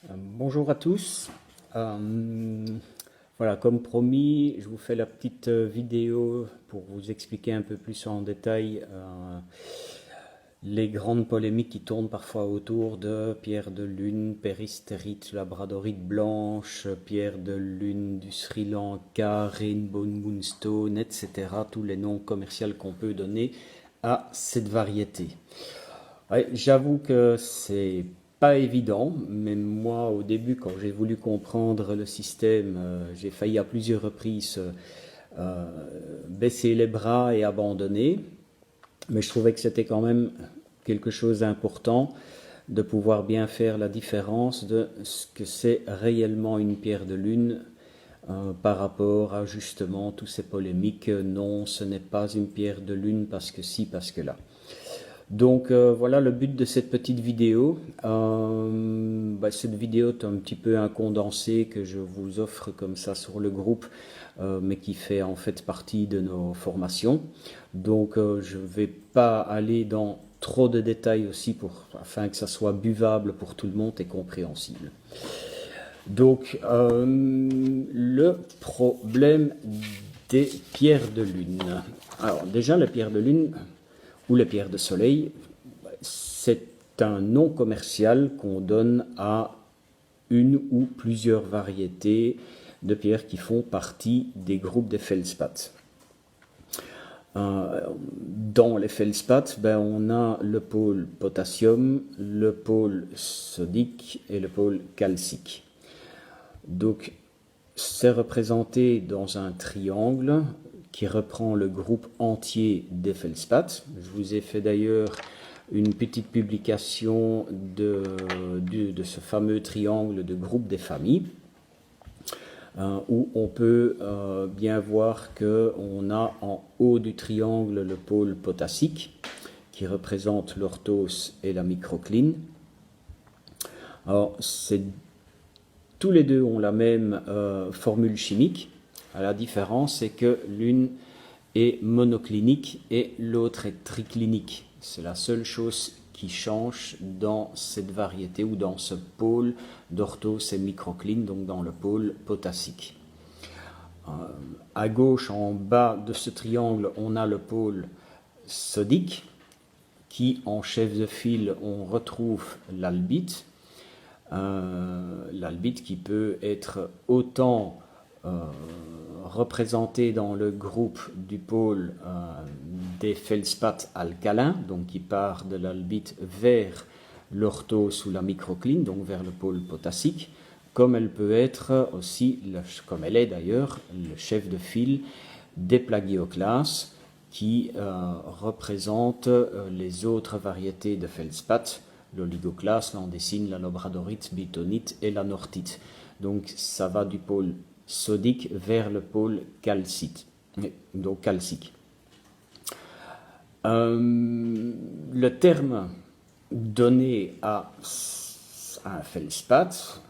Bonjour à tous. Voilà, comme promis, je vous fais la petite vidéo pour vous expliquer un peu plus en détail les grandes polémiques qui tournent parfois autour de pierre de lune, péristérite, labradorite blanche, pierre de lune du Sri Lanka, rainbow moonstone, etc. Tous les noms commerciaux qu'on peut donner à cette variété. Ouais, j'avoue que c'est pas évident, même moi au début quand j'ai voulu comprendre le système, j'ai failli à plusieurs reprises euh, baisser les bras et abandonner, mais je trouvais que c'était quand même quelque chose d'important de pouvoir bien faire la différence de ce que c'est réellement une pierre de lune par rapport à justement tous ces polémiques. Non, ce n'est pas une pierre de lune parce que si, parce que là. Donc voilà le but de cette petite vidéo. Cette vidéo est un petit peu un condensé que je vous offre comme ça sur le groupe, mais qui fait en fait partie de nos formations. Donc je ne vais pas aller dans trop de détails aussi afin que ça soit buvable pour tout le monde et compréhensible. Donc le problème des pierres de lune. Alors déjà les pierres de lune ou les pierres de soleil, c'est un nom commercial qu'on donne à une ou plusieurs variétés de pierres qui font partie des groupes des feldspaths. Dans les feldspaths, on a le pôle potassium, le pôle sodique et le pôle calcique. Donc, c'est représenté dans un triangle qui reprend le groupe entier des feldspaths. Je vous ai fait d'ailleurs une petite publication de ce fameux triangle de groupe des familles, où on peut bien voir qu'on a en haut du triangle le pôle potassique, qui représente l'orthose et la microcline. Alors, tous les deux ont la même formule chimique. La différence, c'est que l'une est monoclinique et l'autre est triclinique. C'est la seule chose qui change dans cette variété ou dans ce pôle d'orthose et microcline, donc dans le pôle potassique. À gauche, en bas de ce triangle, on a le pôle sodique, qui en chef de file, on retrouve l'albite. L'albite qui peut être autant représenté dans le groupe du pôle des feldspaths alcalins, donc qui part de l'albite vers l'orthose ou la microcline, donc vers le pôle potassique, comme elle peut être aussi, comme elle est d'ailleurs, le chef de file des plagioclases qui représente les autres variétés de feldspaths, l'oligoclase, l'andésine, la labradorite, bitonite et la nortite. Donc ça va du pôle sodique vers le pôle calcite, donc calcique. Le terme donné à un feldspath,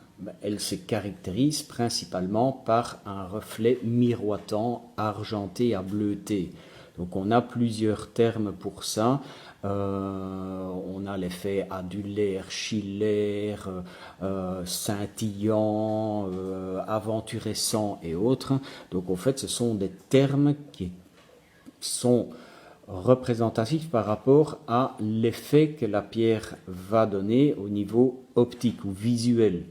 elle se caractérise principalement par un reflet miroitant, argenté à bleuté. Donc on a plusieurs termes pour ça. On a l'effet adulaire, chilaire, scintillant, aventurescent et autres. Donc en fait ce sont des termes qui sont représentatifs par rapport à l'effet que la pierre va donner au niveau optique ou visuel.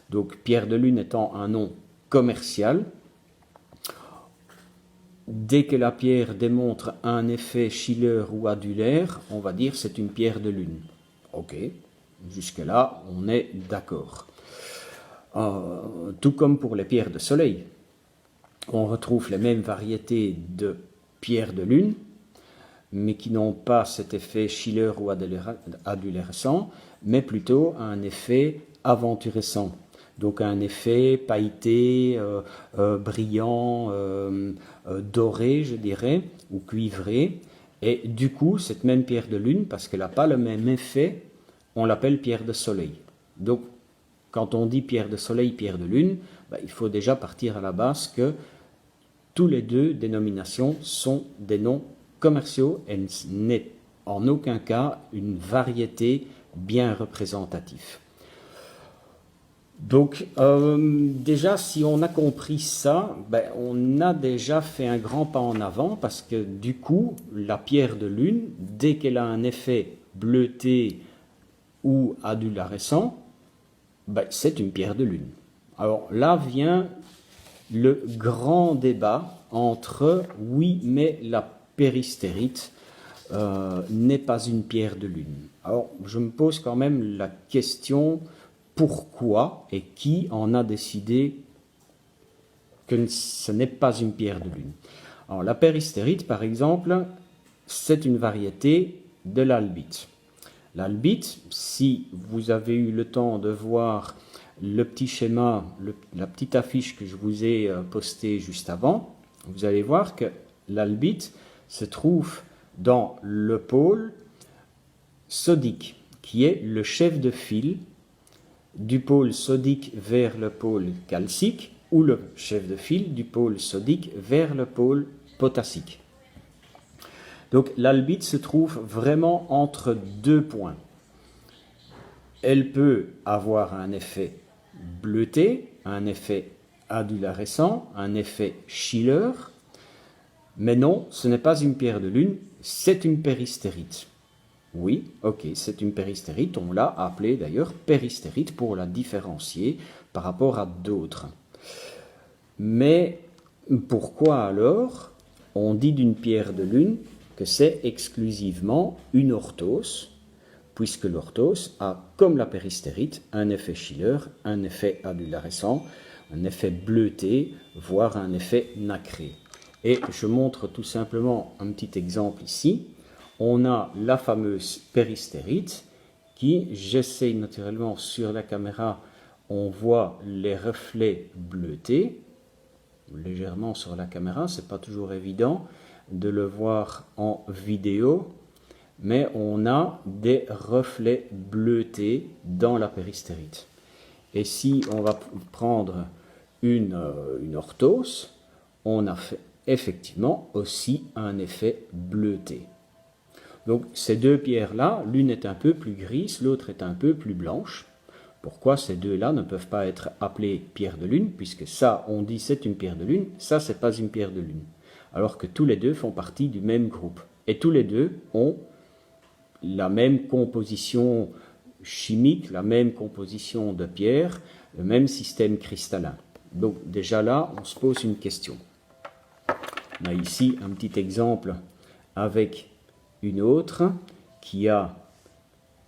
Donc pierre de lune étant un nom commercial, dès que la pierre démontre un effet Schiller ou adulaire, on va dire c'est une pierre de lune. Ok, jusque-là, on est d'accord. Tout comme pour les pierres de soleil, on retrouve les mêmes variétés de pierres de lune, mais qui n'ont pas cet effet Schiller ou adolescent, mais plutôt un effet aventurescent. Donc un effet pailleté, brillant, doré, je dirais, ou cuivré. Et du coup, cette même pierre de lune, parce qu'elle n'a pas le même effet, on l'appelle pierre de soleil. Donc, quand on dit pierre de soleil, pierre de lune, il faut déjà partir à la base que tous les deux dénominations sont des noms commerciaux et n'est en aucun cas une variété bien représentative. Donc, déjà, si on a compris ça, ben, on a déjà fait un grand pas en avant parce que du coup, la pierre de lune, dès qu'elle a un effet bleuté ou adolescent, ben, c'est une pierre de lune. Alors là vient le grand débat entre oui, mais la péristérite n'est pas une pierre de lune. Alors je me pose quand même la question pourquoi et qui en a décidé que ce n'est pas une pierre de lune. Alors la péristérite par exemple, c'est une variété de l'albite. L'albite, si vous avez eu le temps de voir le petit schéma, la petite affiche que je vous ai postée juste avant, vous allez voir que l'albite se trouve dans le pôle sodique, qui est le chef de file du pôle sodique vers le pôle calcique, ou le chef de file du pôle sodique vers le pôle potassique. Donc l'albite se trouve vraiment entre deux points. Elle peut avoir un effet bleuté, un effet adolescent, un effet Schiller, mais non, ce n'est pas une pierre de lune, c'est une péristérite. Oui, ok, c'est une péristérite, on l'a appelée d'ailleurs péristérite pour la différencier par rapport à d'autres. Mais pourquoi alors on dit d'une pierre de lune que c'est exclusivement une orthose, puisque l'orthose a, comme la péristérite, un effet Schiller, un effet adolescent, un effet bleuté, voire un effet nacré. Et je montre tout simplement un petit exemple ici. On a la fameuse péristérite qui, j'essaye naturellement sur la caméra, on voit les reflets bleutés, légèrement sur la caméra, c'est pas toujours évident de le voir en vidéo, mais on a des reflets bleutés dans la péristérite. Et si on va prendre une orthose, on a fait effectivement aussi un effet bleuté. Donc ces deux pierres-là, l'une est un peu plus grise, l'autre est un peu plus blanche. Pourquoi ces deux-là ne peuvent pas être appelées pierres de lune, puisque ça, on dit c'est une pierre de lune, ça, c'est pas une pierre de lune. Alors que tous les deux font partie du même groupe. Et tous les deux ont la même composition chimique, la même composition de pierre, le même système cristallin. Donc déjà là, on se pose une question. On a ici un petit exemple avec une autre qui a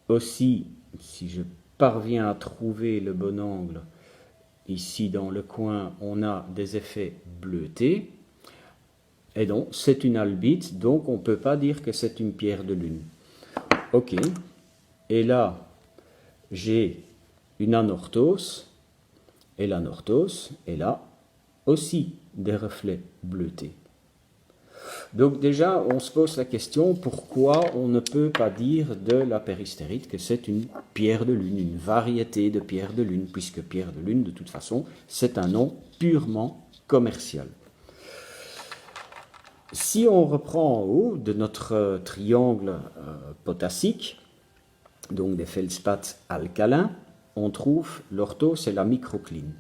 aussi, si je parviens à trouver le bon angle, ici dans le coin, on a des effets bleutés. Et donc, c'est une albite, donc on ne peut pas dire que c'est une pierre de lune. Ok, et là, j'ai une anorthose, et l'anorthose est là aussi des reflets bleutés. Donc déjà, on se pose la question, pourquoi on ne peut pas dire de la péristérite que c'est une pierre de lune, une variété de pierre de lune, puisque pierre de lune, de toute façon, c'est un nom purement commercial. Si on reprend en haut de notre triangle potassique, donc des feldspaths alcalins, on trouve l'orthose et la microcline.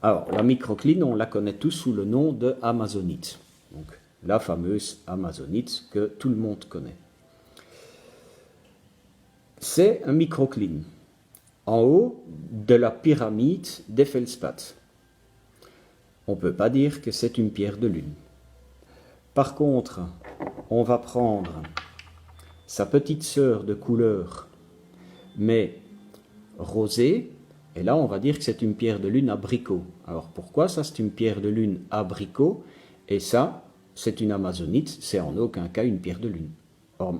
Alors, la microcline, on la connaît tous sous le nom de amazonite. Donc, la fameuse amazonite que tout le monde connaît. C'est un microcline en haut de la pyramide des feldspaths. On ne peut pas dire que c'est une pierre de lune. Par contre, on va prendre sa petite sœur de couleur, mais rosée, et là on va dire que c'est une pierre de lune abricot. Alors pourquoi ça c'est une pierre de lune abricot et ça c'est une amazonite, c'est en aucun cas une pierre de lune. Or,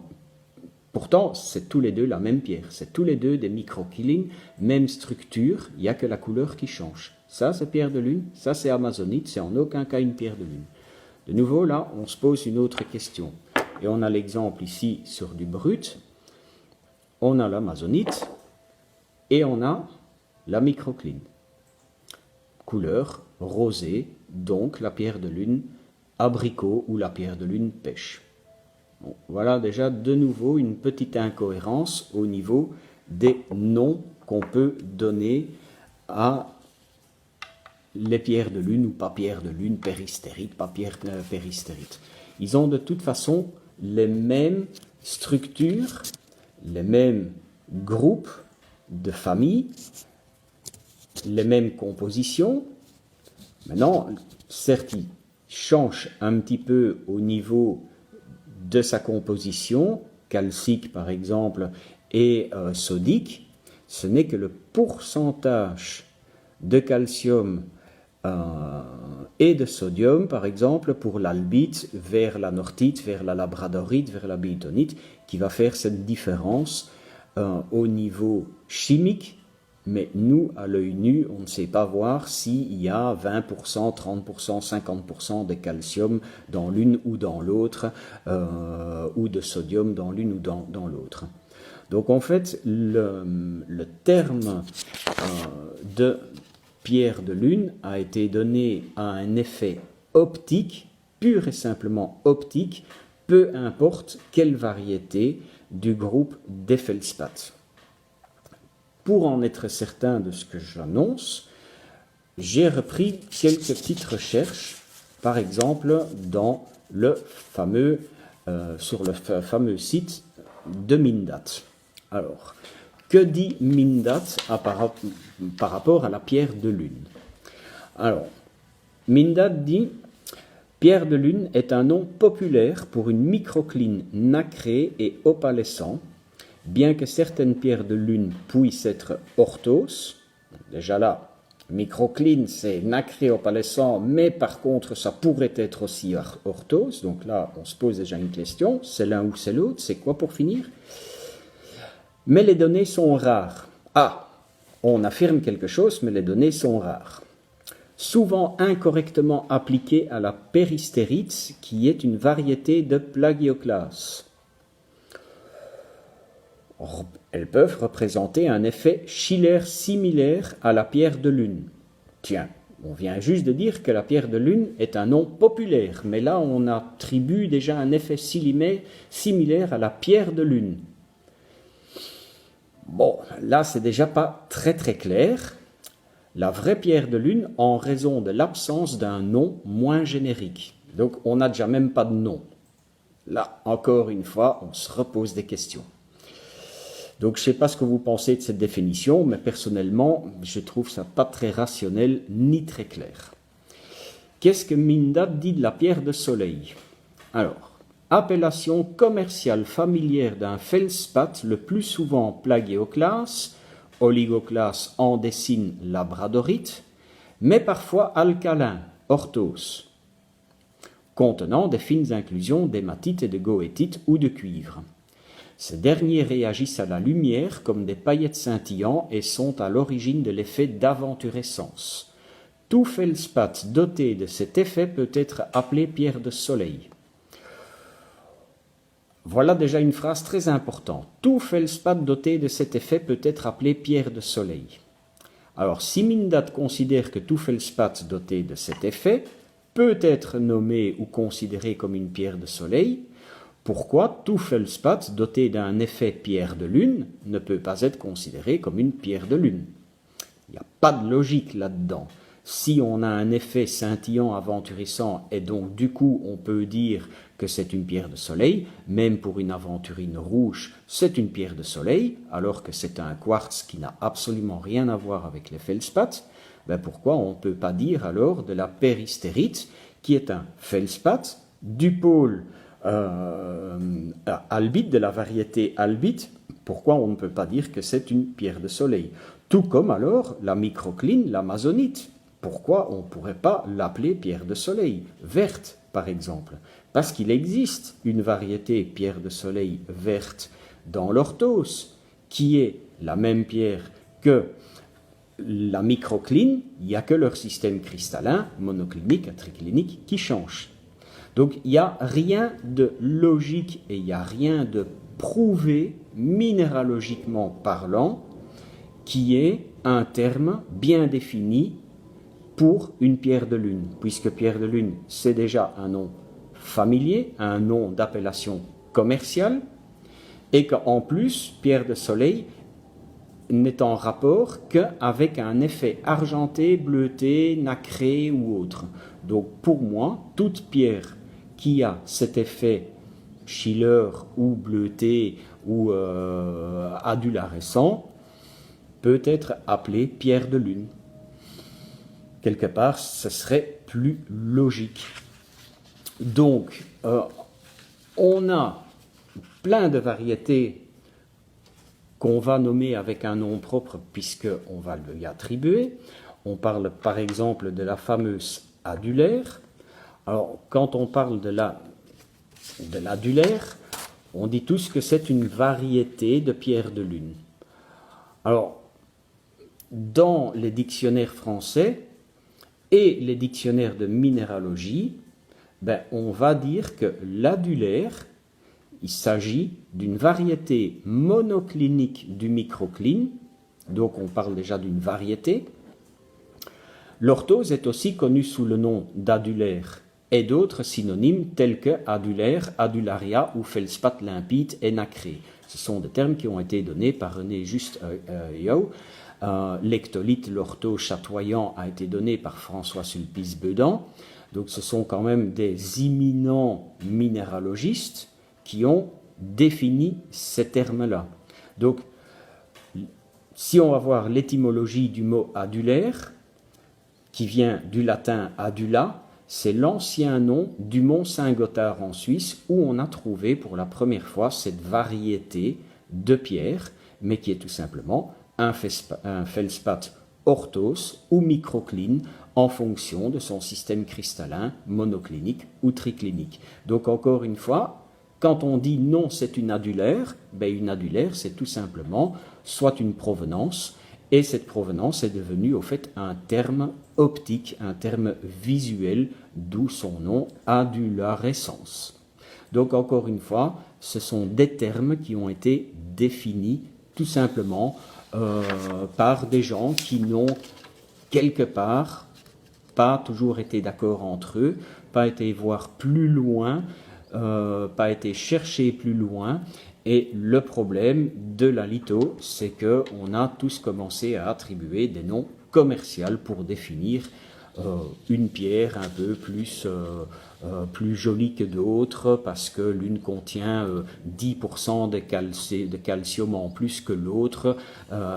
pourtant, c'est tous les deux la même pierre, c'est tous les deux des microclines, même structure, il n'y a que la couleur qui change. Ça c'est pierre de lune, ça c'est amazonite, c'est en aucun cas une pierre de lune. De nouveau là, on se pose une autre question. Et on a l'exemple ici sur du brut, on a l'amazonite et on a la microcline. Couleur rosée, donc la pierre de lune abricot ou la pierre de lune pêche. Bon, voilà déjà de nouveau une petite incohérence au niveau des noms qu'on peut donner à les pierres de lune ou pas pierres de lune, péristérite, pas pierre péristérite. Ils ont de toute façon les mêmes structures, les mêmes groupes de familles, les mêmes compositions. Maintenant, certes, il change un petit peu au niveau de sa composition, calcique par exemple et sodique. Ce n'est que le pourcentage de calcium et de sodium, par exemple, pour l'albite vers la nortite, vers la labradorite, vers la biltonite, qui va faire cette différence au niveau chimique. Mais nous, à l'œil nu, on ne sait pas voir s'il y a 20%, 30%, 50% de calcium dans l'une ou dans l'autre, ou de sodium dans l'une ou dans l'autre. Donc en fait, le terme de pierre de lune a été donné à un effet optique, pur et simplement optique, peu importe quelle variété du groupe des feldspaths. Pour en être certain de ce que j'annonce, j'ai repris quelques petites recherches, par exemple sur le fameux site de Mindat. Alors, que dit Mindat par rapport à la pierre de lune? Alors, Mindat dit « Pierre de lune est un nom populaire pour une microcline nacrée et opalescent, bien que certaines pierres de lune puissent être orthoses. » Déjà là, microcline, c'est nacré opalescent, mais par contre, ça pourrait être aussi orthose. Donc là, on se pose déjà une question, c'est l'un ou c'est l'autre, c'est quoi pour finir? Mais les données sont rares. Ah, on affirme quelque chose, mais les données sont rares. Souvent incorrectement appliquées à la péristérite, qui est une variété de plagioclase. Elles peuvent représenter un effet Schiller similaire à la pierre de lune. Tiens, on vient juste de dire que la pierre de lune est un nom populaire, mais là on attribue déjà un effet similaire à la pierre de lune. Bon, là c'est déjà pas très clair. La vraie pierre de lune en raison de l'absence d'un nom moins générique. Donc on n'a déjà même pas de nom. Là, encore une fois, on se repose des questions. Donc je ne sais pas ce que vous pensez de cette définition, mais personnellement, je trouve ça pas très rationnel ni très clair. Qu'est-ce que Mindat dit de la pierre de soleil? Alors, appellation commerciale familière d'un feldspath, le plus souvent plagioclase, oligoclase andésine labradorite, mais parfois alcalin, orthose, contenant des fines inclusions d'hématite et de goétite ou de cuivre. Ces derniers réagissent à la lumière comme des paillettes scintillantes et sont à l'origine de l'effet d'aventurescence. Tout feldspath doté de cet effet peut être appelé pierre de soleil. Voilà déjà une phrase très importante. Tout feldspath doté de cet effet peut être appelé pierre de soleil. Alors, si Mindat considère que tout feldspath doté de cet effet peut être nommé ou considéré comme une pierre de soleil, pourquoi tout feldspath doté d'un effet pierre de lune ne peut pas être considéré comme une pierre de lune? Il n'y a pas de logique là-dedans. Si on a un effet scintillant, aventurissant, et donc du coup on peut dire que c'est une pierre de soleil, même pour une aventurine rouge, c'est une pierre de soleil, alors que c'est un quartz qui n'a absolument rien à voir avec les feldspaths, ben pourquoi on ne peut pas dire alors de la péristérite, qui est un feldspath du pôle albite, de la variété albite, pourquoi on ne peut pas dire que c'est une pierre de soleil? Tout comme alors la microcline, l'amazonite. Pourquoi on ne pourrait pas l'appeler pierre de soleil, verte par exemple? Parce qu'il existe une variété pierre de soleil verte dans l'orthose, qui est la même pierre que la microcline, il n'y a que leur système cristallin, monoclinique, triclinique, qui change. Donc il n'y a rien de logique et il n'y a rien de prouvé, minéralogiquement parlant, qui est un terme bien défini pour une pierre de lune, puisque pierre de lune, c'est déjà un nom familier, un nom d'appellation commerciale, et qu'en plus, pierre de soleil n'est en rapport qu'avec un effet argenté, bleuté, nacré ou autre. Donc pour moi, toute pierre qui a cet effet Schiller ou bleuté ou adularescent peut être appelée pierre de lune. Quelque part, ce serait plus logique. Donc, on a plein de variétés qu'on va nommer avec un nom propre puisqu'on va lui attribuer. On parle par exemple de la fameuse adulaire. Alors, quand on parle de l'adulaire, on dit tous que c'est une variété de pierre de lune. Alors, dans les dictionnaires français et les dictionnaires de minéralogie, on va dire que l'adulaire, il s'agit d'une variété monoclinique du microcline, donc on parle déjà d'une variété. L'orthose est aussi connue sous le nom d'adulaire et d'autres synonymes tels que adulaire, adularia ou feldspath limpide et nacré. Ce sont des termes qui ont été donnés par René Just Yao. L'ectolite, l'orthose chatoyant a été donné par François-Sulpice Bedan. Donc ce sont quand même des éminents minéralogistes qui ont défini ces termes-là. Donc, si on va voir l'étymologie du mot adulaire, qui vient du latin adula, c'est l'ancien nom du mont Saint-Gothard en Suisse, où on a trouvé pour la première fois cette variété de pierre, mais qui est tout simplement un feldspath orthose ou microcline en fonction de son système cristallin monoclinique ou triclinique. Donc encore une fois, quand on dit non, c'est une adulaire, une adulaire, c'est tout simplement soit une provenance, et cette provenance est devenue au fait un terme optique, un terme visuel, d'où son nom adularescence. Donc encore une fois, ce sont des termes qui ont été définis tout simplement par des gens qui n'ont quelque part pas toujours été d'accord entre eux, pas été voir plus loin, pas été chercher plus loin. Et le problème de la litho, c'est qu'on a tous commencé à attribuer des noms commerciaux pour définir une pierre un peu plus jolie que d'autres, parce que l'une contient 10% de calcium en plus que l'autre,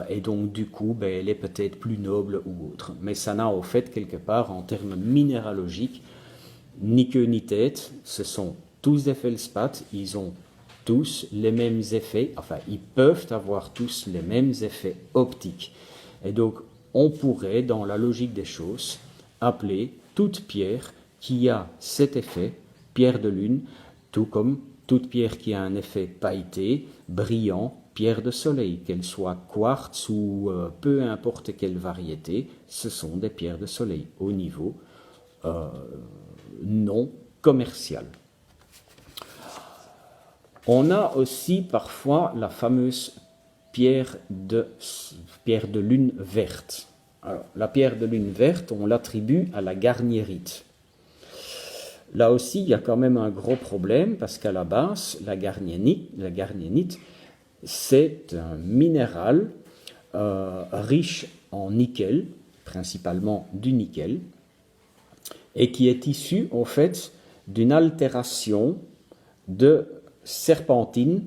et donc du coup, elle est peut-être plus noble ou autre. Mais ça n'a au fait quelque part, en termes minéralogiques, ni queue ni tête. Ce sont tous des feldspaths, ils ont tous les mêmes effets, enfin ils peuvent avoir tous les mêmes effets optiques. Et donc on pourrait, dans la logique des choses, appeler toute pierre qui a cet effet, pierre de lune, tout comme toute pierre qui a un effet pailleté, brillant, pierre de soleil, qu'elle soit quartz ou peu importe quelle variété, ce sont des pierres de soleil au niveau non commercial. On a aussi parfois la fameuse pierre de lune verte. Alors, la pierre de lune verte, on l'attribue à la garnierite. Là aussi, il y a quand même un gros problème parce qu'à la base, la garniénite, c'est un minéral riche en nickel, principalement du nickel, et qui est issu en fait d'une altération de serpentine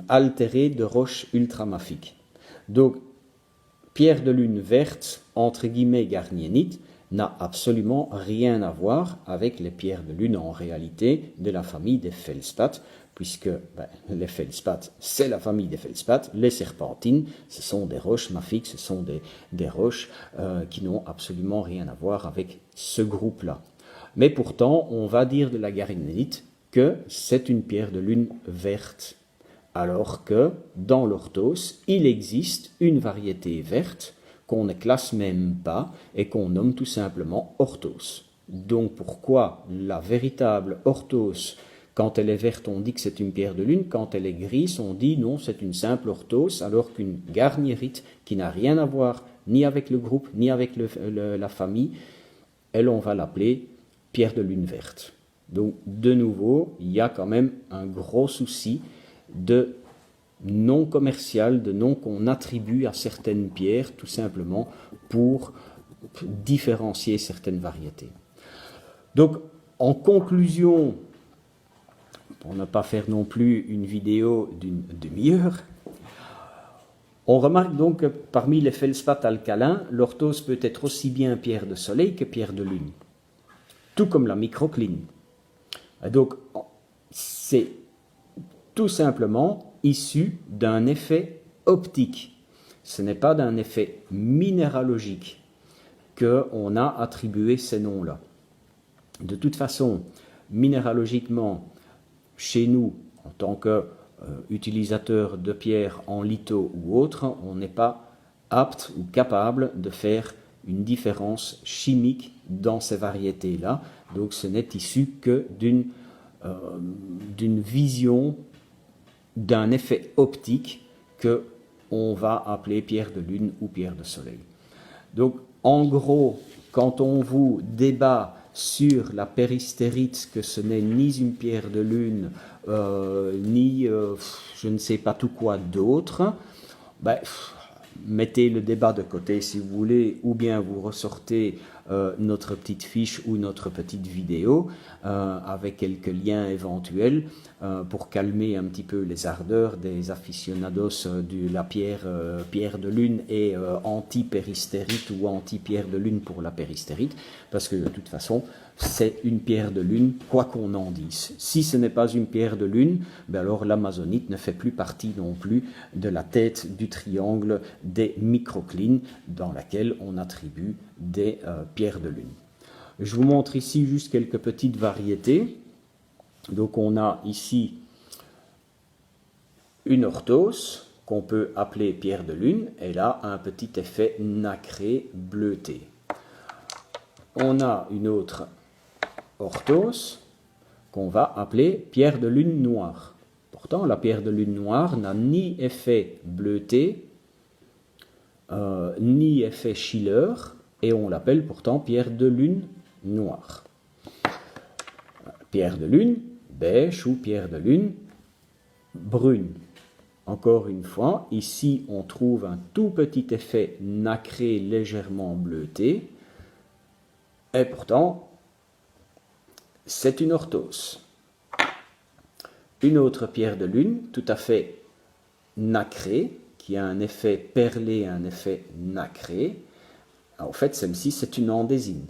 altérée de roches ultramafiques. Donc, pierre de lune verte, entre guillemets garniénite, n'a absolument rien à voir avec les pierres de lune en réalité de la famille des feldspaths, puisque les feldspaths, c'est la famille des feldspaths, les serpentines, ce sont des roches mafiques, ce sont des roches qui n'ont absolument rien à voir avec ce groupe-là. Mais pourtant, on va dire de la garniénite que c'est une pierre de lune verte, alors que dans l'orthose, il existe une variété verte qu'on ne classe même pas et qu'on nomme tout simplement orthose. Donc pourquoi la véritable orthose, quand elle est verte, on dit que c'est une pierre de lune, quand elle est grise, on dit non, c'est une simple orthose, alors qu'une garnierite qui n'a rien à voir ni avec le groupe, ni avec la famille, elle, on va l'appeler pierre de lune verte. Donc, de nouveau, il y a quand même un gros souci de nom commercial, de nom qu'on attribue à certaines pierres, tout simplement pour différencier certaines variétés. Donc, en conclusion, pour ne pas faire non plus une vidéo d'une demi-heure, on remarque donc que parmi les feldspaths alcalins, l'orthose peut être aussi bien pierre de soleil que pierre de lune, tout comme la microcline. Et donc, c'est tout simplement issu d'un effet optique. Ce n'est pas d'un effet minéralogique qu'on a attribué ces noms-là. De toute façon, minéralogiquement, chez nous, en tant qu'utilisateur de pierres en litho ou autre, on n'est pas apte ou capable de faire une différence chimique dans ces variétés-là. Donc ce n'est issu que d'une vision, d'un effet optique qu'on va appeler pierre de lune ou pierre de soleil. Donc en gros, quand on vous débat sur la péristérite, que ce n'est ni une pierre de lune, ni je ne sais pas tout quoi d'autre, mettez le débat de côté si vous voulez, ou bien vous ressortez notre petite fiche ou notre petite vidéo avec quelques liens éventuels pour calmer un petit peu les ardeurs des aficionados de la pierre de lune et anti-péristérite ou anti-pierre de lune pour la péristérite, parce que de toute façon c'est une pierre de lune, quoi qu'on en dise. Si ce n'est pas une pierre de lune, alors l'amazonite ne fait plus partie non plus de la tête du triangle des microclines dans laquelle on attribue des pierres de lune. Je vous montre ici juste quelques petites variétés. Donc on a ici une orthose qu'on peut appeler pierre de lune. Elle a un petit effet nacré bleuté. On a une autre orthose qu'on va appeler pierre de lune noire. Pourtant, la pierre de lune noire n'a ni effet bleuté, ni effet Schiller, et on l'appelle pourtant pierre de lune noire. Pierre de lune beige ou pierre de lune brune. Encore une fois, ici on trouve un tout petit effet nacré légèrement bleuté, et pourtant c'est une orthose. Une autre pierre de lune, tout à fait nacrée, qui a un effet perlé, un effet nacré. En fait, celle-ci, c'est une andésine.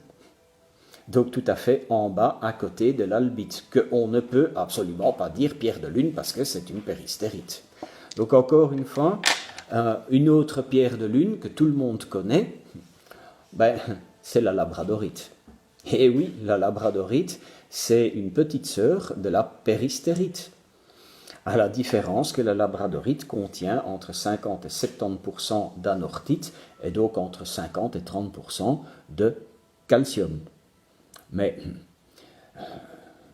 Donc tout à fait en bas, à côté de l'albite, qu'on ne peut absolument pas dire pierre de lune parce que c'est une péristérite. Donc encore une fois, une autre pierre de lune que tout le monde connaît, c'est la labradorite. Et oui, la labradorite, c'est une petite sœur de la péristérite. À la différence que la labradorite contient entre 50 et 70% d'anorthite et donc entre 50 et 30% de calcium. Mais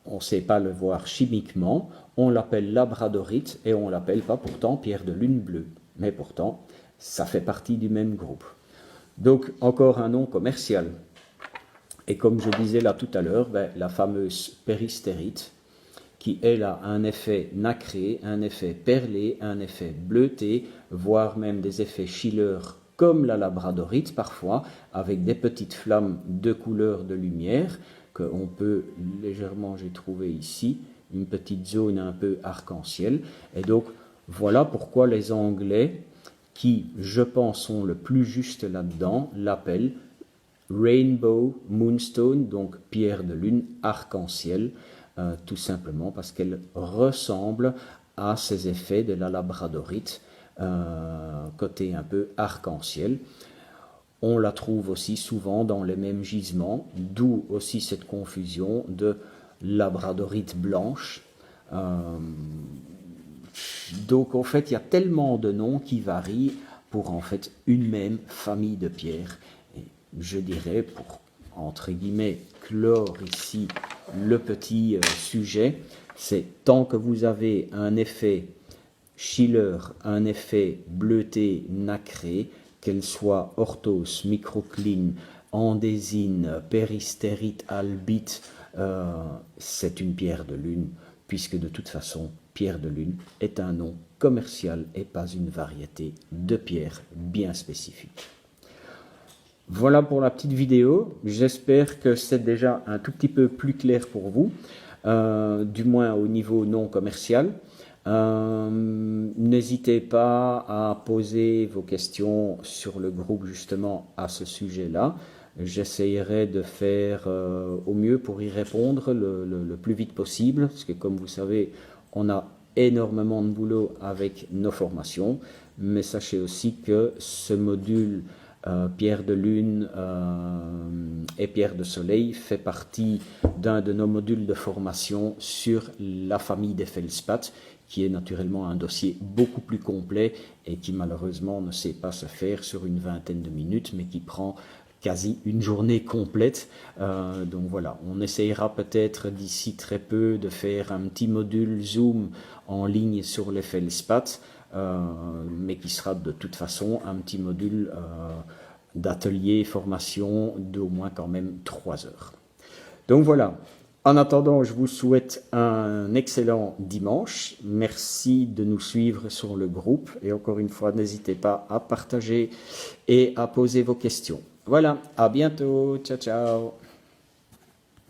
on ne sait pas le voir chimiquement, on l'appelle labradorite et on ne l'appelle pas pourtant pierre de lune bleue. Mais pourtant, ça fait partie du même groupe. Donc encore un nom commercial. Et comme je disais là tout à l'heure, la fameuse péristérite, qui elle a un effet nacré, un effet perlé, un effet bleuté, voire même des effets Schiller comme la labradorite parfois, avec des petites flammes de couleur de lumière, qu'on peut légèrement, j'ai trouvé ici, une petite zone un peu arc-en-ciel. Et donc voilà pourquoi les Anglais, qui je pense sont le plus juste là-dedans, l'appellent Rainbow Moonstone, donc pierre de lune arc-en-ciel, tout simplement parce qu'elle ressemble à ces effets de la labradorite, côté un peu arc-en-ciel. On la trouve aussi souvent dans les mêmes gisements, d'où aussi cette confusion de labradorite blanche. Donc en fait, il y a tellement de noms qui varient pour en fait une même famille de pierres. Et je dirais, pour entre guillemets clore ici le petit sujet, c'est tant que vous avez un effet Schiller, un effet bleuté nacré, qu'elle soit orthose, microcline, andésine, péristérite, albite, c'est une pierre de lune, puisque de toute façon, pierre de lune est un nom commerciale et pas une variété de pierre bien spécifique. Voilà pour la petite vidéo. J'espère que c'est déjà un tout petit peu plus clair pour vous, du moins au niveau non commercial. N'hésitez pas à poser vos questions sur le groupe justement à ce sujet-là. J'essayerai de faire au mieux pour y répondre le plus vite possible, parce que comme vous savez, on a énormément de boulot avec nos formations, mais sachez aussi que ce module Pierre de Lune et Pierre de Soleil fait partie d'un de nos modules de formation sur la famille des feldspaths, qui est naturellement un dossier beaucoup plus complet et qui malheureusement ne sait pas se faire sur une vingtaine de minutes, mais qui prend quasi une journée complète. Donc voilà, on essayera peut-être d'ici très peu de faire un petit module Zoom en ligne sur les feldspaths, mais qui sera de toute façon un petit module d'atelier formation d'au moins quand même 3 heures. Donc voilà, en attendant, je vous souhaite un excellent dimanche. Merci de nous suivre sur le groupe et encore une fois, n'hésitez pas à partager et à poser vos questions. Voilà, à bientôt, ciao ciao.